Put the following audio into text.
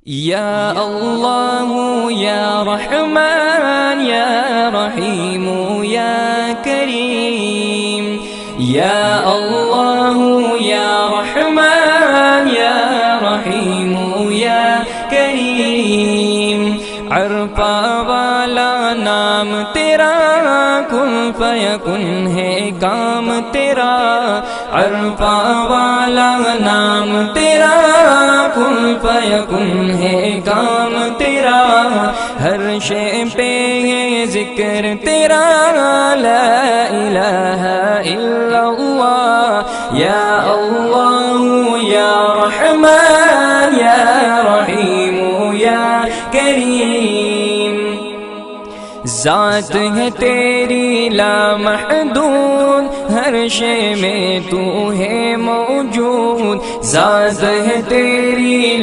یا اللہ یا رحمان یا رحیم یا کریم، یا اللہ یا رحمان یا رحیم یا کریم، عرفہ والا نام تیرا، کن فیکن ہے کام تیرا، عرفہ والا نام تیرا، کن فیکن ہے کام تیرا، ہر شے پہ ہے ذکر تیرا، لا الہ الا اللہ، یا اللہ یا رحمان یا رحیم یا کریم، ذات ہے تیری لامحدود، ہر شے میں تو ہے موجود، ذات ہے تیری